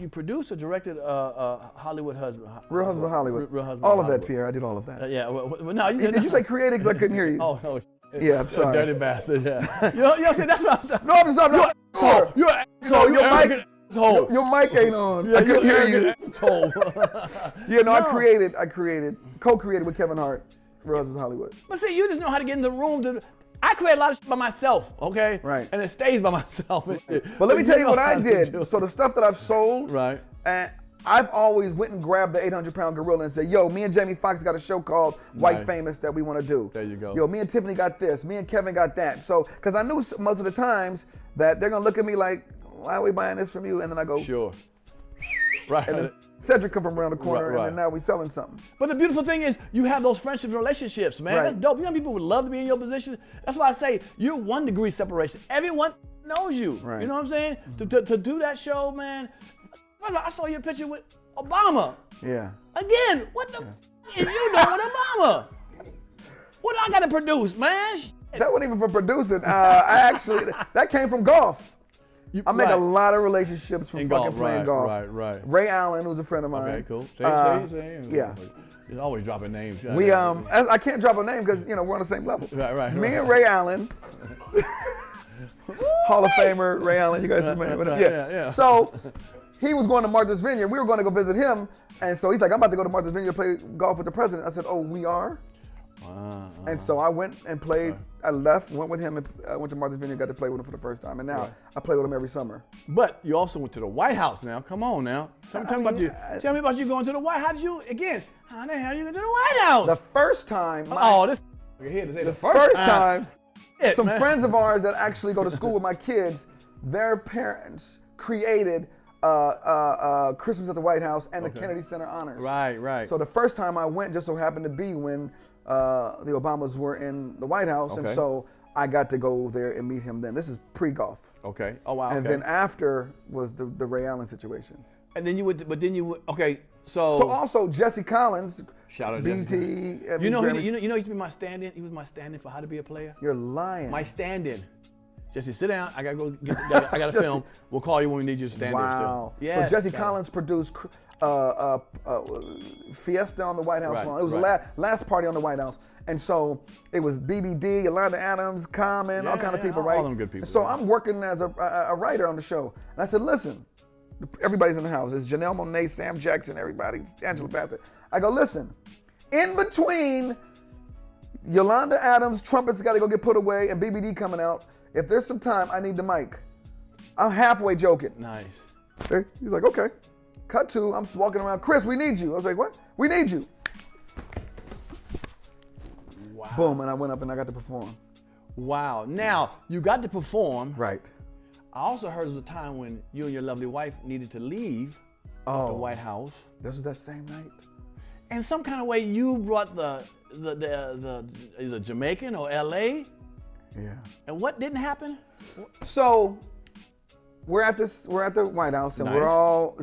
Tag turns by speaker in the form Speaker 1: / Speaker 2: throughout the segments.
Speaker 1: you produced or directed Hollywood Husband?
Speaker 2: Real Husband Hollywood.
Speaker 1: Real Husband
Speaker 2: All of
Speaker 1: Hollywood.
Speaker 2: that, Pierre. I did all of that.
Speaker 1: Yeah. Well, no, you
Speaker 2: Did you say created? Because I couldn't hear you.
Speaker 1: Oh no.
Speaker 2: Yeah, I'm sorry.
Speaker 1: Dirty bastard. Yeah. you know, see, that's what I'm talking.
Speaker 2: No, I'm just not.
Speaker 1: You're an asshole.
Speaker 2: Your mic,
Speaker 1: asshole.
Speaker 2: your mic ain't on.
Speaker 1: Yeah,
Speaker 2: I couldn't hear you.
Speaker 1: Asshole.
Speaker 2: Yeah, no, I co-created with Kevin Hart, Real Husbands Hollywood.
Speaker 1: But see, you just know how to get in the room. I create a lot of shit by myself, okay?
Speaker 2: Right.
Speaker 1: And it stays by myself.
Speaker 2: But let me tell you what I did. So the stuff that I've sold,
Speaker 1: right?
Speaker 2: And I've always went and grabbed the 800-pound gorilla and said, yo, me and Jamie Foxx got a show called White Famous that we want to do.
Speaker 1: There you go.
Speaker 2: Yo, me and Tiffany got this. Me and Kevin got that. So, because I knew most of the times that they're going to look at me like, why are we buying this from you? And then I go,
Speaker 1: sure. Right.
Speaker 2: And then Cedric come from around the corner,
Speaker 1: right.
Speaker 2: and then now we selling something.
Speaker 1: But the beautiful thing is, you have those friendships and relationships, man.
Speaker 2: Right.
Speaker 1: That's dope. You know, people would love to be in your position. That's why I say you're 1 degree separation. Everyone knows you.
Speaker 2: Right.
Speaker 1: You know what I'm saying? To do that show, man. I saw your picture with Obama.
Speaker 2: Yeah.
Speaker 1: Again, what the f is you doing with Obama? What do I got to produce, man?
Speaker 2: That wasn't even for producing. That came from golf. I make a lot of relationships from fucking playing golf.
Speaker 1: Right.
Speaker 2: Ray Allen, who's a friend of mine.
Speaker 1: Okay, cool. Say.
Speaker 2: Yeah.
Speaker 1: You're always dropping names.
Speaker 2: I can't drop a name because we're on the same level.
Speaker 1: Right.
Speaker 2: Me and Ray Allen, Hall of Famer Ray Allen. You guys remember?
Speaker 1: Yeah.
Speaker 2: So he was going to Martha's Vineyard. We were going to go visit him, and so he's like, "I'm about to go to Martha's Vineyard to play golf with the president." I said, "Oh, we are." And so I went and played. I left, went with him, and went to Martha's Vineyard, got to play with him for the first time. And now I play with him every summer.
Speaker 1: But you also went to the White House now. Come on now. Tell me about you going to the White House. How the hell you get to the White House?
Speaker 2: The first time.
Speaker 1: The
Speaker 2: first time. Some
Speaker 1: man.
Speaker 2: friends of ours that actually go to school with my kids, their parents created Christmas at the White House and the Kennedy Center Honors.
Speaker 1: Right.
Speaker 2: So the first time I went just so happened to be when the Obamas were in the White House, and so I got to go there and meet him then. This is pre-golf.
Speaker 1: Okay. Oh wow.
Speaker 2: And then after was the Ray Allen situation.
Speaker 1: And then you would,
Speaker 2: So also Jesse Collins,
Speaker 1: shout out
Speaker 2: BT.
Speaker 1: Jesse. You know, he used to be my stand-in. He was my stand-in for How to Be a Player.
Speaker 2: You're lying.
Speaker 1: My stand-in. Jesse, sit down. I gotta go. I gotta film. We'll call you when we need you to stand there still.
Speaker 2: Wow.
Speaker 1: Yes,
Speaker 2: so Jesse Collins produced Fiesta on the White House lawn. It was the last party on the White House. And so it was BBD, Yolanda Adams, Common, all kind of people, right?
Speaker 1: All them good people.
Speaker 2: So I'm working as a writer on the show. And I said, listen, everybody's in the house. It's Janelle Monáe, Sam Jackson, everybody, Angela Bassett. I go, listen, in between Yolanda Adams, trumpets got to go get put away, and BBD coming out, if there's some time, I need the mic. I'm halfway joking.
Speaker 1: Nice.
Speaker 2: Okay. He's like, okay. Cut to, I'm walking around. Chris, we need you. I was like, what? We need you.
Speaker 1: Wow.
Speaker 2: Boom, and I went up and I got to perform.
Speaker 1: Wow. Now, you got to perform.
Speaker 2: Right.
Speaker 1: I also heard there was a time when you and your lovely wife needed to leave the White House.
Speaker 2: This was that same night.
Speaker 1: In some kind of way, you brought the either Jamaican or LA.
Speaker 2: Yeah.
Speaker 1: And what didn't happen?
Speaker 2: So we're at the White House, and we're all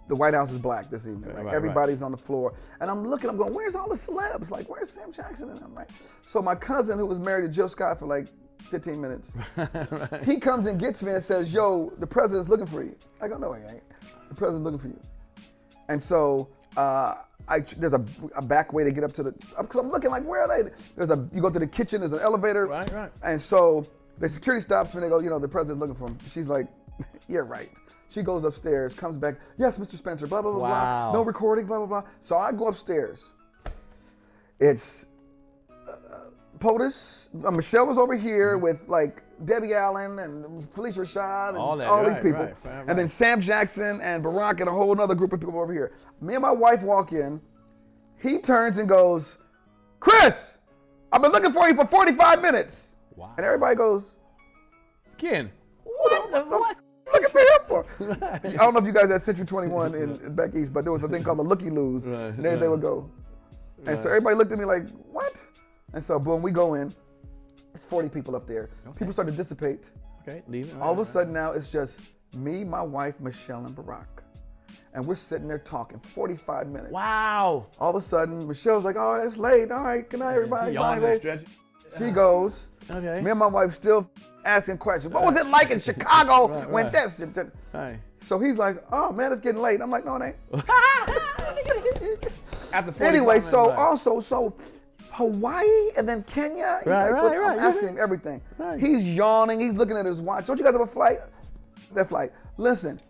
Speaker 2: the White House is black this evening. Right? Everybody's on the floor, and I'm going, where's all the celebs? Like, where's Sam Jackson and them? Right. So my cousin, who was married to Jill Scott for like 15 minutes, he comes and gets me and says, yo, the president's looking for you. I go, no, he ain't. The president's looking for you. And so there's a back way to get up to because I'm looking like, where are they? You go to the kitchen, there's an elevator.
Speaker 1: Right.
Speaker 2: And so the security stops me and they go, the president's looking for him. She's like, you're right. She goes upstairs, comes back, yes, Mr. Spencer, blah, blah, blah, blah. No recording, blah, blah, blah. So I go upstairs. It's POTUS. Michelle was over here with like Debbie Allen and Felicia Rashad and all these people. Right. And then Sam Jackson and Barack and a whole other group of people over here. Me and my wife walk in. He turns and goes, Chris, I've been looking for you for 45 minutes.
Speaker 1: Wow.
Speaker 2: And everybody goes,
Speaker 1: Ken, what?
Speaker 2: Looking for him for? I don't know if you guys had Century 21 in back east, but there was a thing called the looky-loos. And there they would go. And so everybody looked at me like, what? And so boom, we go in. It's 40 people up there. Okay. People start to dissipate.
Speaker 1: Okay, leaving.
Speaker 2: All of a sudden now it's just me, my wife, Michelle, and Barack. And we're sitting there talking 45 minutes.
Speaker 1: Wow.
Speaker 2: All of a sudden, Michelle's like, oh, it's late. All right, good night, everybody. Bye, babe. She goes.
Speaker 1: Okay.
Speaker 2: Me and my wife still asking questions. What was it like in Chicago when this?
Speaker 1: Right.
Speaker 2: So he's like, oh man, it's getting late. I'm like, no, it ain't.
Speaker 1: After 45
Speaker 2: Anyway,
Speaker 1: minutes,
Speaker 2: so
Speaker 1: right.
Speaker 2: also Hawaii and then Kenya. He's
Speaker 1: Right,
Speaker 2: like,
Speaker 1: right.
Speaker 2: I'm asking him everything.
Speaker 1: Right.
Speaker 2: He's yawning. He's looking at his watch. Don't you guys have a flight? That flight. Listen,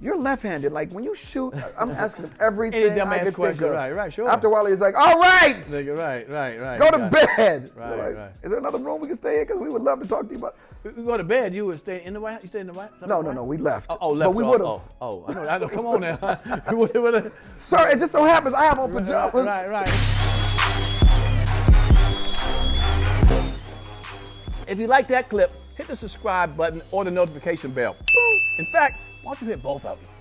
Speaker 2: you're left-handed. Like when you shoot, I'm asking him everything.
Speaker 1: Any dumbass
Speaker 2: I could
Speaker 1: question.
Speaker 2: think of.
Speaker 1: Right, sure.
Speaker 2: After a while, he's like, all right.
Speaker 1: Right.
Speaker 2: Go to bed.
Speaker 1: Right,
Speaker 2: We're like,
Speaker 1: right.
Speaker 2: Is there another room we can stay in? Because we would love to talk to you about.
Speaker 1: You go to bed, you would stay in the White House? You stay in the White House?
Speaker 2: No, we left.
Speaker 1: Oh, left.
Speaker 2: But we would have.
Speaker 1: I know. Come on now.
Speaker 2: Sir, it just so happens I have on pajamas.
Speaker 1: Right. If you like that clip, hit the subscribe button or the notification bell. In fact, why don't you hit both of them?